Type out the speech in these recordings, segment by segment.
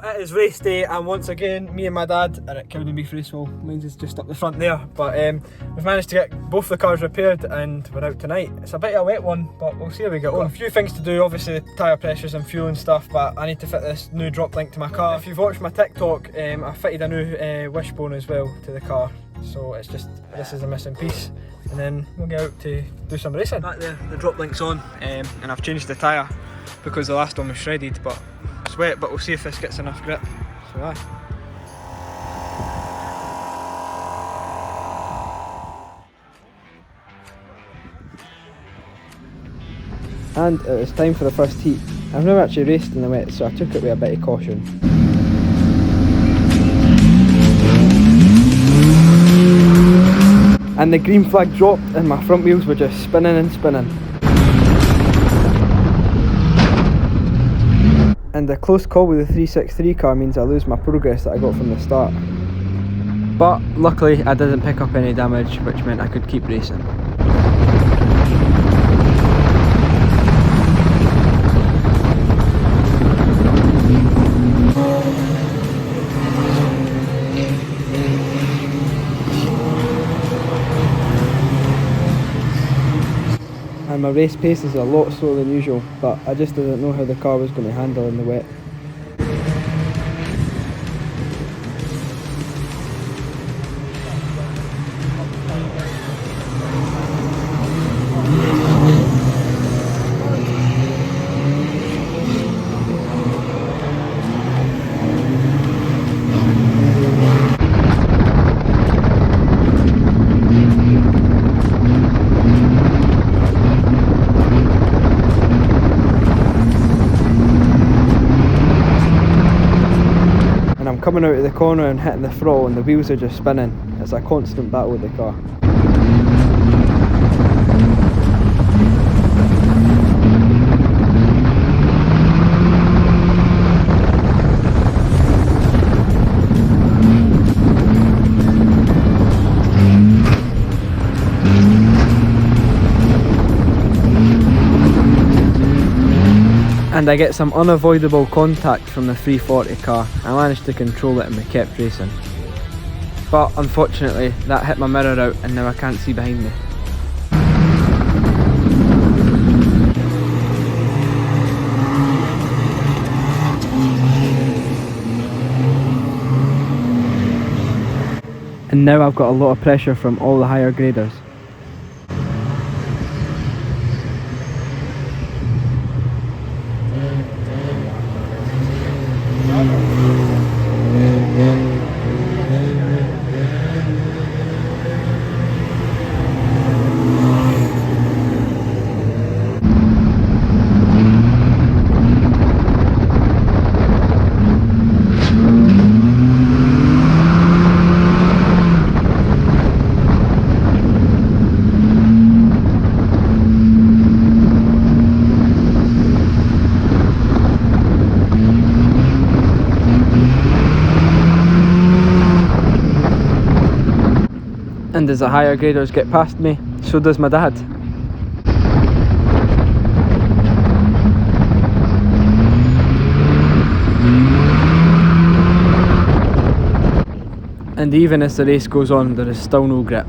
it is race day, and once again me and my dad are at Cowdenbeath Racewall. Mine's is just up the front there, but we've managed to get both the cars repaired and we're out tonight. It's a bit of a wet one, but we'll see how we get on. A few things to do, obviously tyre pressures and fuel and stuff, but I need to fit this new drop link to my car. If you've watched my TikTok, I fitted a new wishbone as well to the car, so it's just, this is a missing piece, and then we'll get out to do some racing. Back there, the drop link's on, and I've changed the tyre because the last one was shredded, but it's wet, but we'll see if this gets enough grip. So aye. And it was time for the first heat. I've never actually raced in the wet, so I took it with a bit of caution. And the green flag dropped and my front wheels were just spinning and spinning. And a close call with the 363 car means I lose my progress that I got from the start. But luckily I didn't pick up any damage, which meant I could keep racing. And my race pace is a lot slower than usual, but I just didn't know how the car was going to handle in the wet. Coming out of the corner and hitting the throttle and the wheels are just spinning. It's a constant battle with the car. And I get some unavoidable contact from the 340 car. I managed to control it and we kept racing. But unfortunately that hit my mirror out and now I can't see behind me. And now I've got a lot of pressure from all the higher graders. And as the higher graders get past me, so does my dad. And even as the race goes on, there is still no grip.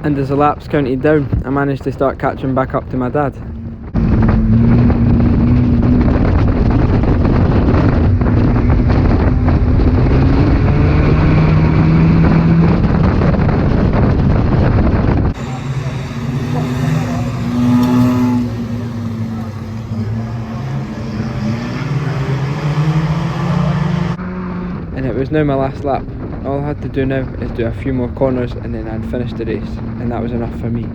And as the laps counted down, I managed to start catching back up to my dad. And it was now my last lap. All I had to do now is do a few more corners and then I'd finish the race, and that was enough for me.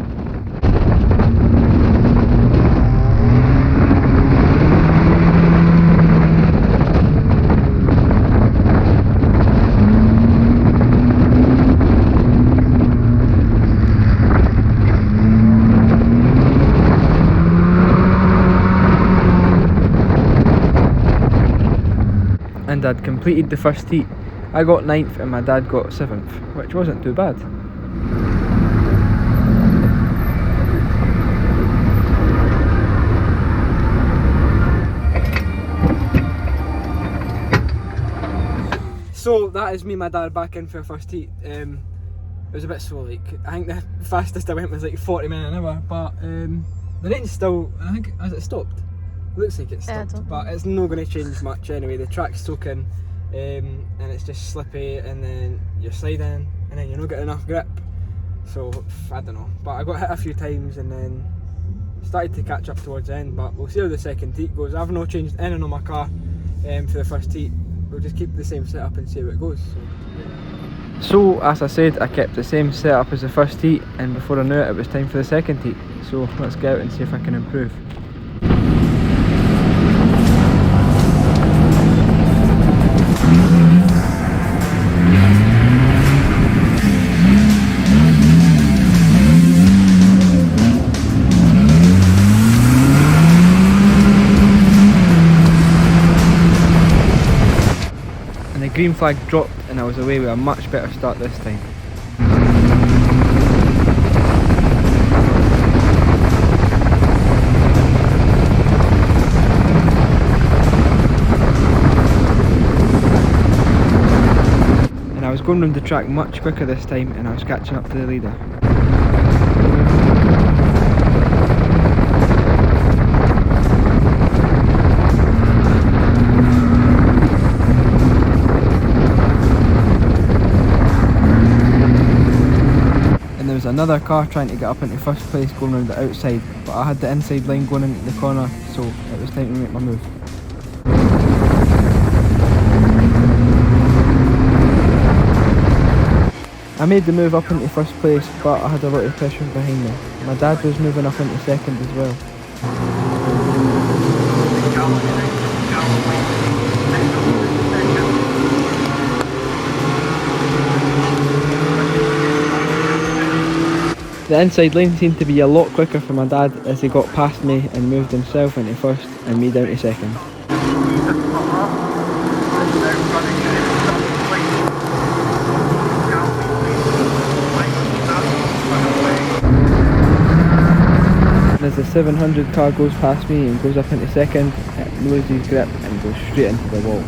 and I'd completed the first heat. I got 9th and my dad got 7th, which wasn't too bad. So that is me and my dad back in for the first heat. It was a bit slow, like I think the fastest I went was like 40 miles an hour, but the rain's still, I think, has it stopped? It looks like it's stopped, but it's not going to change much anyway. The track's soaking and it's just slippy, and then you're sliding and then you're not getting enough grip, so I don't know. But I got hit a few times and then started to catch up towards the end, but we'll see how the second heat goes. I've not changed anything on my car for the first heat. We'll just keep the same setup and see how it goes. So as I said, I kept the same setup as the first heat, and before I knew it, it was time for the second heat. So let's get out and see if I can improve. Green flag dropped and I was away with a much better start this time. And I was going round the track much quicker this time, and I was catching up to the leader. There was another car trying to get up into first place going round the outside, but I had the inside line going into the corner, so it was time to make my move. I made the move up into first place, but I had a lot of pressure behind me. My dad was moving up into second as well. The inside lane seemed to be a lot quicker for my dad as he got past me and moved himself into first and me down to second. And as the 700 car goes past me and goes up into second, it loses grip and goes straight into the wall.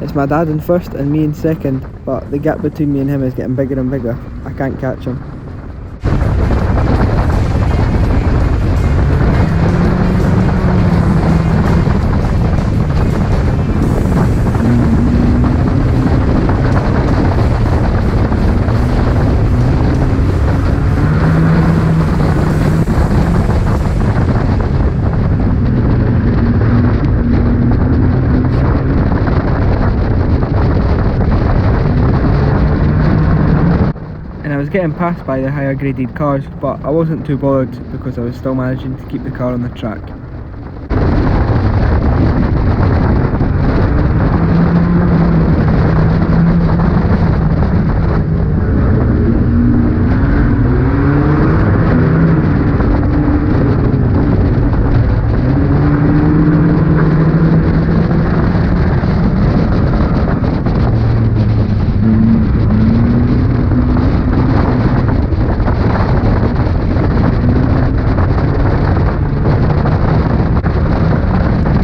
It's my dad in first and me in second, but the gap between me and him is getting bigger and bigger. I can't catch him. I was getting passed by the higher graded cars, but I wasn't too bothered because I was still managing to keep the car on the track.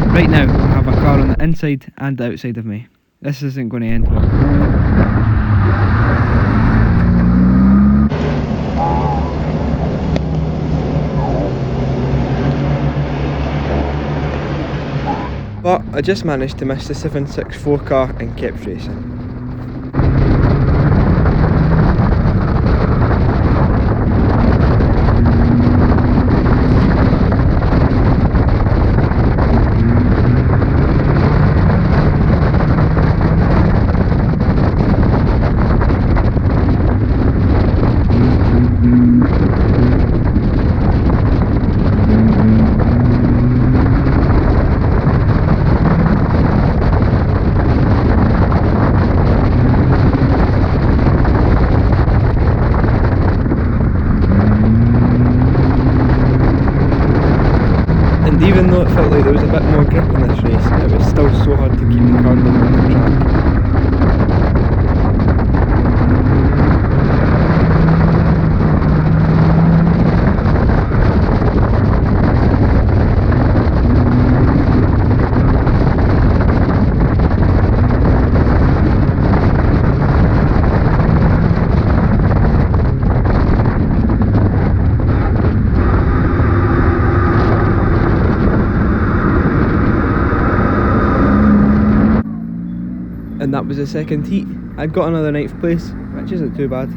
Right now, I have a car on the inside and the outside of me. This isn't going to end well. But I just managed to miss the 764 car and kept racing. And even though it felt like there was a bit more grip in this race, it was still so hard to keep the car going on the track. And that was the second heat. I'd got another 9th place, which isn't too bad.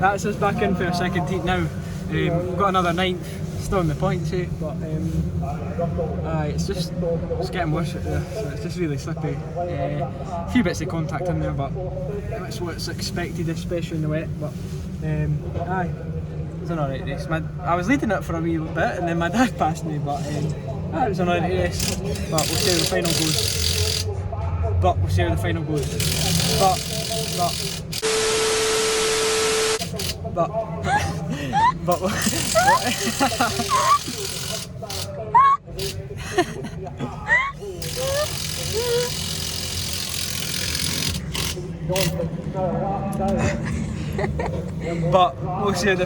That's us back in for our second heat now. We've got another 9th, still in the points here, but it's getting worse out there, so it's just really slippy. A few bits of contact in there, but that's what's expected, especially in the wet. But it was an alright race. I was leading it for a wee bit, and then my dad passed me, but it was an alright race. But we'll see how the final goes. But we'll see how the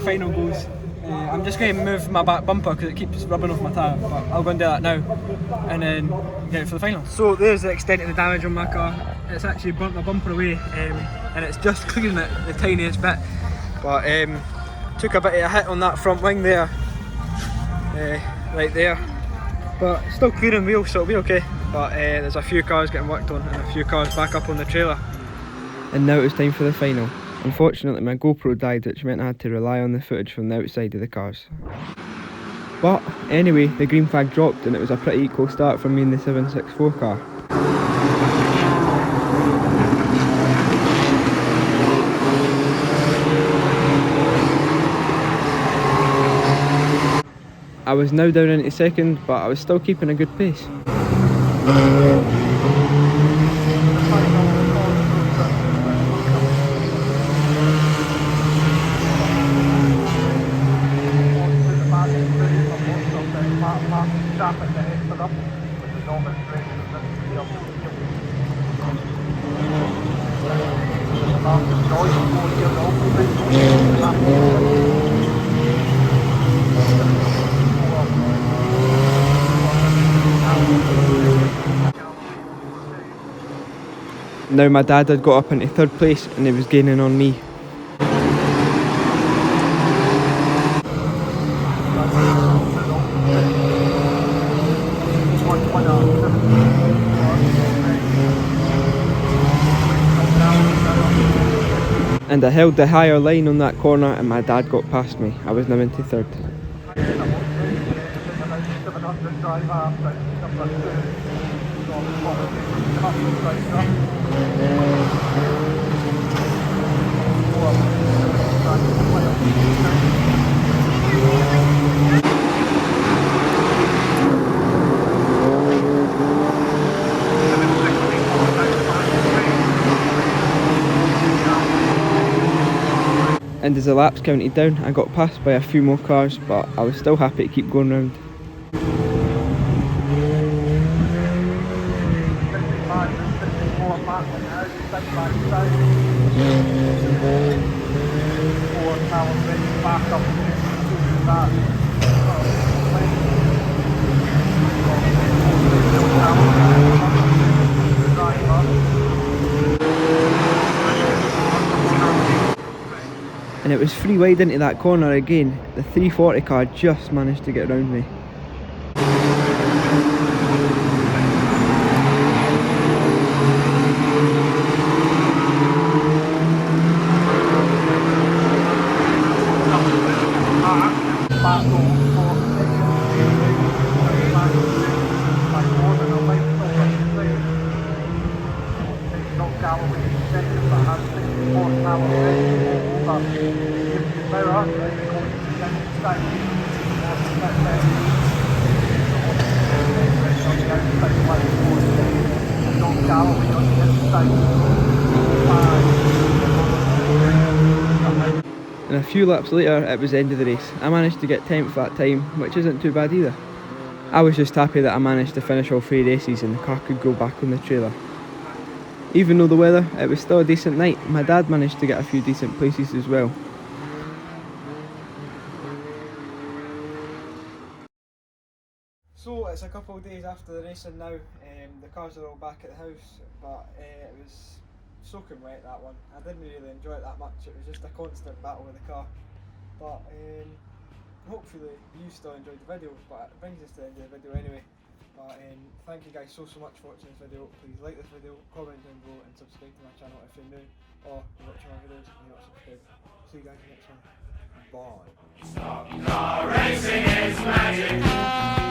final goes. I'm just going to move my back bumper because it keeps rubbing off my tyre, but I'll go and do that now and then get it for the final. So there's the extent of the damage on my car. It's actually burnt my bumper away, and it's just clearing it the tiniest bit. But took a bit of a hit on that front wing there, right there. But still clearing wheels, so it'll be okay. But there's a few cars getting worked on and a few cars back up on the trailer. And now it's time for the final. Unfortunately my GoPro died, which meant I had to rely on the footage from the outside of the cars. But anyway, the green flag dropped and it was a pretty equal start for me in the 764 car. I was now down into second, but I was still keeping a good pace. Now my dad had got up into 3rd place and he was gaining on me. And I held the higher line on that corner and my dad got past me. I was now into 3rd. And as the laps counted down, I got passed by a few more cars, but I was still happy to keep going round. And it was 3 wide into that corner again. The 340 car just managed to get around me. And a few laps later, it was the end of the race. I managed to get 10th that time, which isn't too bad either. I was just happy that I managed to finish all 3 races and the car could go back on the trailer. Even though the weather, it was still a decent night. My dad managed to get a few decent places as well. So it's a couple of days after the racing now. The cars are all back at the house, but it was soaking wet, that one. I didn't really enjoy it that much. It was just a constant battle with the car. But hopefully you still enjoyed the video, but it brings us to the end of the video anyway. But thank you guys so much for watching this video. Please like this video, comment down below and subscribe to my channel if you're new, or you're watching my videos and you're not subscribed. See you guys in the next one. Bye. Stockcar racing is magic.